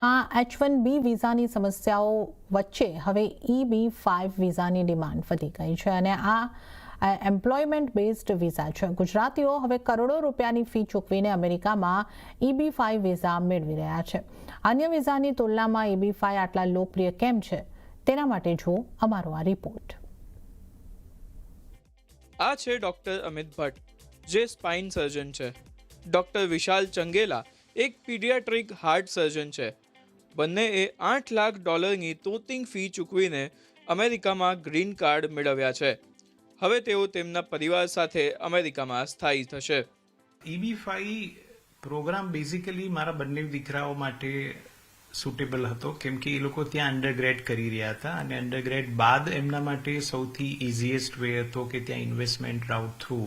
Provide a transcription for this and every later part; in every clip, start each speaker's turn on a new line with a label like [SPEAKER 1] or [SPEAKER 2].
[SPEAKER 1] H1B વિઝાની સમસ્યાઓ વચ્ચે હવે EB5 વિઝાની ડિમાન્ડ વધી ગઈ છે અને આ એમ્પ્લોયમેન્ટ બેઝડ વિઝા છે. ગુજરાતીઓ હવે કરોડો રૂપિયાની ફી ચૂકવીને અમેરિકામાં EB5 વિઝા મેળવી રહ્યા છે. અન્ય વિઝાની તુલનામાં EB5 આટલા લોકપ્રિય કેમ છે તેના માટે જુઓ અમારો આ રિપોર્ટ.
[SPEAKER 2] આ છે ડોક્ટર અમિત ભટ્ટ, જે સ્પાઇન સર્જન છે. ડોક્ટર વિશાલ ચંગેલા એક પીડિયાટ્રિક હાર્ટ સર્જન છે. બંનેએ $8 લાખ તોતિંગ ફી ચૂકવીને અમેરિકામાં ગ્રીન કાર્ડ મેળવ્યા છે. હવે તેઓ તેમના પરિવાર સાથે અમેરિકામાં સ્થાયી થશે.
[SPEAKER 3] EB5 પ્રોગ્રામ બેઝિકલી મારા બંને દીકરાઓ માટે સુટેબલ હતો, કેમ કે એ લોકો ત્યાં અંડરગ્રેડ કરી રહ્યા હતા અને અંડરગ્રેડ બાદ એમના માટે સૌથી ઇઝીએસ્ટ વે હતો કે ત્યાં investment route through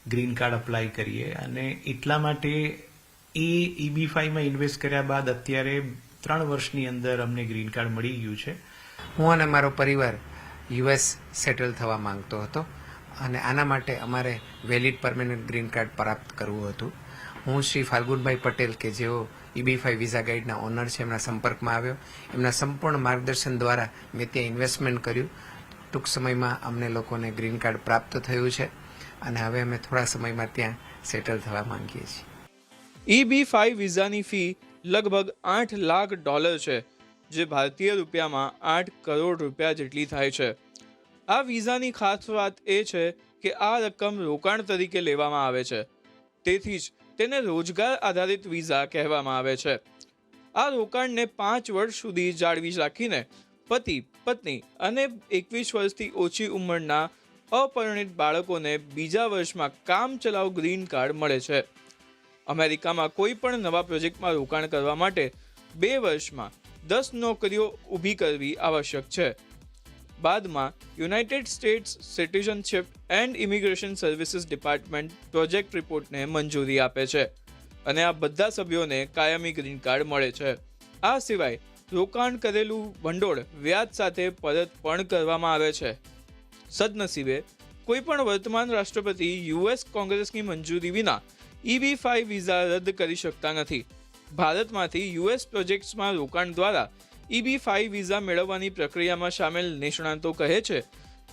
[SPEAKER 3] green card apply કરીએ. અને એટલા માટે એ EB5માં ઇન્વેસ્ટ કર્યા બાદ અત્યારે 3 વર્ષની અંદર અમને ગ્રીન કાર્ડ મળી ગયું છે.
[SPEAKER 4] હું અને મારો પરિવાર US સેટલ થવા માંગતો હતો અને આના માટે અમારે વેલિડ પરમેનન્ટ ગ્રીન કાર્ડ પ્રાપ્ત કરવું હતું. હું શ્રી ફાલ્ગુનભાઈ પટેલ કે જેઓ EB5 વિઝા ગાઈડના ઓનર છે, એમના સંપર્કમાં આવ્યો. એમના સંપૂર્ણ માર્ગદર્શન દ્વારા મેં ત્યાં ઇન્વેસ્ટમેન્ટ કર્યું. ટૂંક સમયમાં અમને લોકોને ગ્રીન કાર્ડ પ્રાપ્ત થયું છે અને હવે અમે થોડા સમયમાં ત્યાં સેટલ થવા માંગીએ છીએ.
[SPEAKER 2] EB5 વિઝાની ફી લગભગ $8 લાખ છે, જે ભારતીય રૂપિયામાં 8 કરોડ રૂપિયા જેટલી થાય છે. આ વિઝાની ખાસ વાત એ છે કે આ રકમ રોકાણ તરીકે લેવામાં આવે છે, તેથી જ તેને રોજગાર આધારિત વિઝા કહેવામાં આવે છે. આ રોકાણને 5 વર્ષ સુધી જાળવી રાખીને પતિ, પત્ની અને 21 વર્ષથી ઓછી ઉંમરના અપરિણિત બાળકોને બીજા વર્ષમાં કામચલાઉ ગ્રીન કાર્ડ મળે છે. અમેરિકામાં કોઈ પણ નવા પ્રોજેક્ટમાં રોકાણ કરવા માટે 2 વર્ષમાં 10 નોકરીઓ ઊભી કરવી આવશ્યક છે. બાદમાં United States citizenship and immigration services department project રિપોર્ટને મંજૂરી આપે છે અને આ બધા સભ્યોને કાયમી ગ્રીન કાર્ડ મળે છે. આ સિવાય રોકાણ કરેલું ભંડોળ વ્યાજ સાથે પરત પણ કરવામાં આવે છે. સદનસીબે કોઈ પણ વર્તમાન રાષ્ટ્રપતિ US કોંગ્રેસની મંજૂરી વિના EB5 વિઝા રદ કરી શકતા નથી. ભારતમાંથી US પ્રોજેક્ટ્સમાં રોકાણ દ્વારા EB5 વિઝા મેળવવાની પ્રક્રિયામાં સામેલ નિષ્ણાતો કહે છે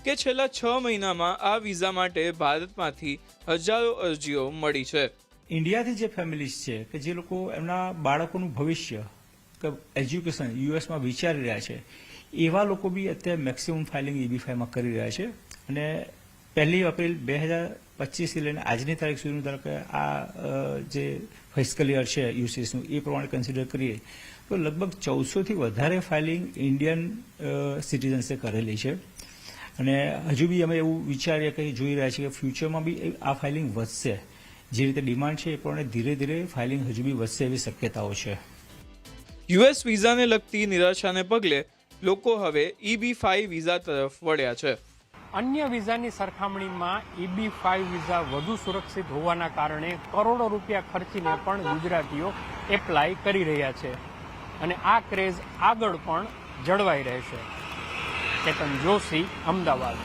[SPEAKER 2] કે છેલ્લા 6 મહિનામાં આ વિઝા માટે ભારતમાંથી હજારો અરજીઓ મળી છે.
[SPEAKER 5] ઇન્ડિયાથી જે ફેમિલીઝ છે કે જે લોકો એમના બાળકોનું ભવિષ્ય કે એજ્યુકેશન યુએસમાં વિચારી રહ્યા છે, એવા લોકો બી અત્યારે મેક્સિમમ ફાઇલિંગ EB5માં કરી રહ્યા છે. અને 1 એપ્રિલ 2025થી લઈને આજની તારીખ સુધીનું ધારો કે આ જે ફિસ્કલ યર છે યુસીસનું, એ પ્રમાણે કન્સિડર કરીએ તો લગભગ 1400થી વધારે ફાઇલિંગ ઇન્ડિયન સિટીઝન્સે કરેલી છે. અને હજુ બી અમે એવું વિચારીએ કે જોઈ રહ્યા છીએ કે ફ્યુચરમાં બી આ ફાઇલિંગ વધશે. જે રીતે ડિમાન્ડ છે એ પ્રમાણે ધીરે ધીરે ફાઇલિંગ હજુ બી વધશે એવી શક્યતાઓ છે.
[SPEAKER 2] US વિઝાને લગતી નિરાશાને પગલે લોકો હવે EB5 વિઝા તરફ વળ્યા છે.
[SPEAKER 6] અન્ય વિઝાની સરખામણીમાં EB5 વિઝા વધુ સુરક્ષિત હોવાના કારણે કરોડો રૂપિયા ખર્ચીને પણ ગુજરાતીઓ એપ્લાય કરી રહ્યા છે અને આ ક્રેઝ આગળ પણ જળવાઈ રહેશે. કેતન જોશી, અમદાવાદ.